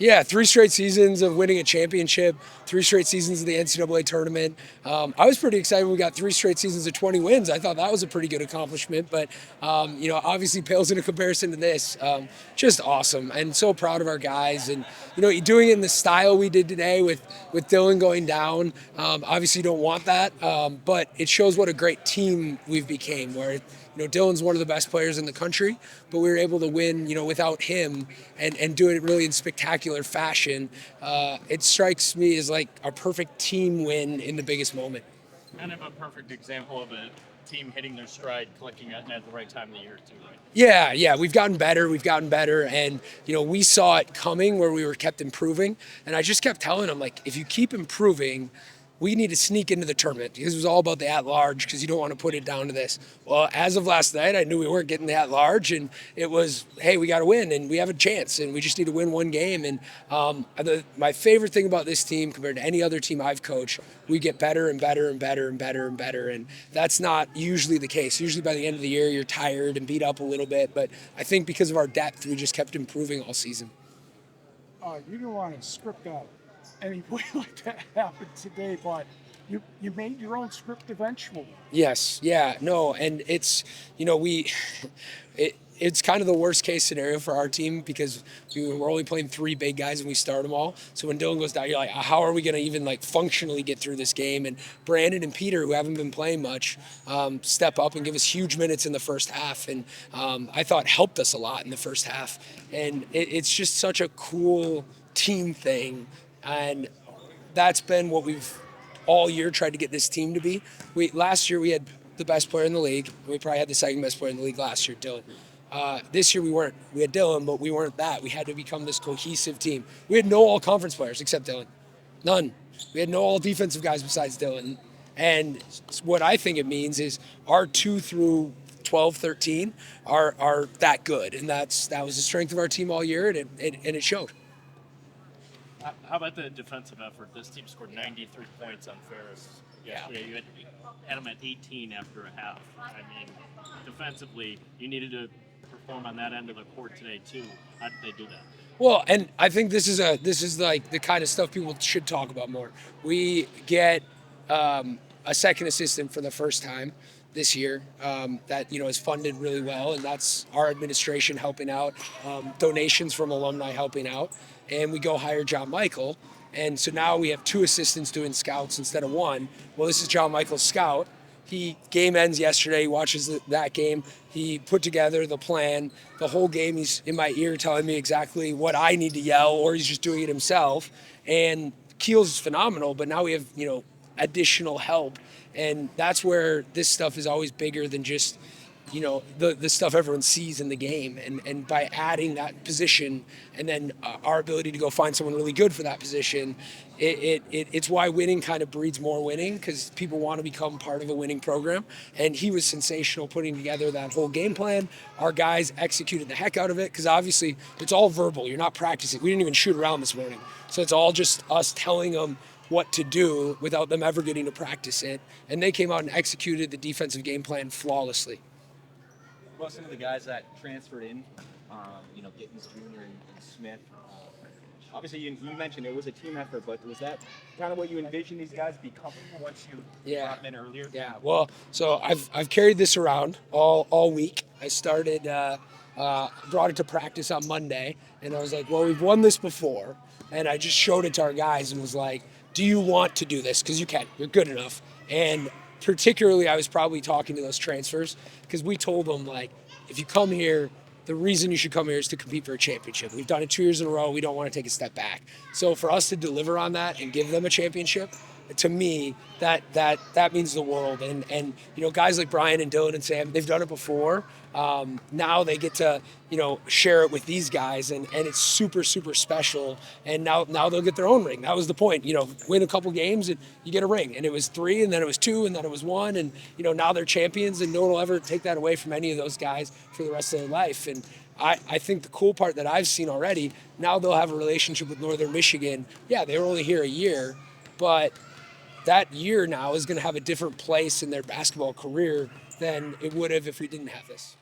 Yeah, 3 straight seasons of winning a championship, 3 straight seasons of the NCAA tournament. I was pretty excited when we got 3 straight seasons of 20 wins. I thought that was a pretty good accomplishment, but obviously pales into comparison to this. Just awesome, and so proud of our guys. And doing it in the style we did today with Dylan going down. Obviously, you don't want that, but it shows what a great team we've became. Where Dylan's one of the best players in the country, but we were able to win, without him and do it really in spectacular fashion. It strikes me as like a perfect team win in the biggest moment. Kind of a perfect example of a team hitting their stride, clicking at the right time of the year too, right? Yeah, we've gotten better, and we saw it coming where we were kept improving, and I just kept telling them, like, if you keep improving, we need to sneak into the tournament, because it was all about the at-large, because you don't want to put it down to this. Well, as of last night, I knew we weren't getting the at-large, and it was, hey, we got to win, and we have a chance, and we just need to win one game. And my favorite thing about this team, compared to any other team I've coached, we get better and better and better and better and better, and that's not usually the case. Usually by the end of the year, you're tired and beat up a little bit, but I think because of our depth, we just kept improving all season. You didn't want to script out any way like that happened today, but you made your own script eventually. Yes, yeah, no, and it's it's kind of the worst case scenario for our team, because we're only playing 3 big guys and we start them all. So when Dylan goes down, you're like, how are we going to even like functionally get through this game? And Brandon and Peter, who haven't been playing much, step up and give us huge minutes in the first half, and I thought helped us a lot in the first half. And it's just such a cool team thing, and that's been what we've all year tried to get this team to be. Last year we had the best player in the league. We probably had the second best player in the league last year, Dylan. This year we weren't. We had Dylan, but we weren't that. We had to become this cohesive team. We had no all-conference players except Dylan. None. We had no all-defensive guys besides Dylan. And what I think it means is our 2 through 12, 13 are that good. And that was the strength of our team all year, and it showed. How about the defensive effort? This team scored 93 points on Ferris yesterday. You had them at 18 after a half. I mean, defensively, you needed to perform on that end of the court today too. How did they do that? Well, and I think this is like the kind of stuff people should talk about more. We get a second assistant for the first time this year that is funded really well, and that's our administration helping out, donations from alumni helping out, and we go hire John Michael, and so now we have 2 assistants doing scouts instead of 1. Well, this is John Michael's scout. Game ends yesterday. He watches that game. He put together the plan. The whole game, he's in my ear telling me exactly what I need to yell, or he's just doing it himself. And Keels is phenomenal, but now we have additional help, and that's where this stuff is always bigger than just the stuff everyone sees in the game. And by adding that position, and then our ability to go find someone really good for that position, it's why winning kind of breeds more winning, because people want to become part of a winning program. And he was sensational putting together that whole game plan. Our guys executed the heck out of it, because obviously it's all verbal. You're not practicing. We didn't even shoot around this morning. So it's all just us telling them what to do without them ever getting to practice it. And they came out and executed the defensive game plan flawlessly. Well, some of the guys that transferred in, Gittins Jr. and Smith, obviously you mentioned it was a team effort, but was that kind of what you envisioned these guys becoming once you brought them in earlier? Yeah, well, so I've carried this around all week. I started, brought it to practice on Monday, and I was like, well, we've won this before, and I just showed it to our guys and was like, do you want to do this? Because you can, you're good enough. And particularly, I was probably talking to those transfers, because we told them, like, if you come here, the reason you should come here is to compete for a championship. We've done it 2 years in a row. We don't want to take a step back. So for us to deliver on that and give them a championship, to me, that means the world. And guys like Brian and Dylan and Sam, they've done it before. Now they get to share it with these guys, and it's super, super special. And now they'll get their own ring. That was the point. Win a couple games and you get a ring. And it was 3, and then it was 2, and then it was 1. And now they're champions, and no one will ever take that away from any of those guys for the rest of their life. And I think the cool part that I've seen already, now they'll have a relationship with Northern Michigan. Yeah, they were only here a year, but that year now is going to have a different place in their basketball career than it would have if we didn't have this.